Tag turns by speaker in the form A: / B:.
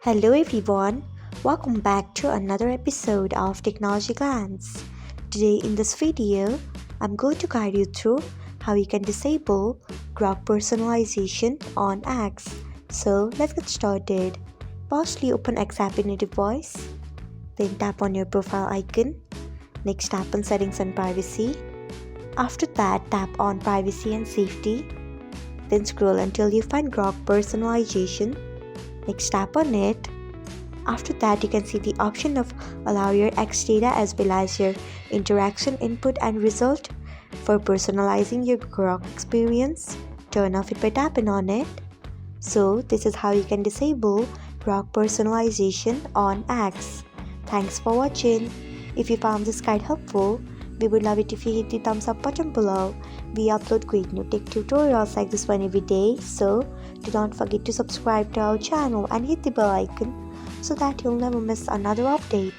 A: Hello everyone, welcome back to another episode of Technologyglance. Today in this video, I'm going to guide you through how you can disable Grok personalization on X. So let's get started. Firstly, open X app in your device, then tap on your profile icon. Next, tap on Settings and Privacy. After that, tap on Privacy and Safety. Then scroll until you find Grok personalization. Next, tap on it. After that, you can see the option of allow your X data as well as your interaction input and result. For personalizing your Grok experience, turn off it by tapping on it. So this is how you can disable Grok personalization on X. Thanks for watching. If you found this guide helpful, we would love it if you hit the thumbs up button below. We upload great new tech tutorials like this one every day, so do not forget to subscribe to our channel and hit the bell icon so that you'll never miss another update.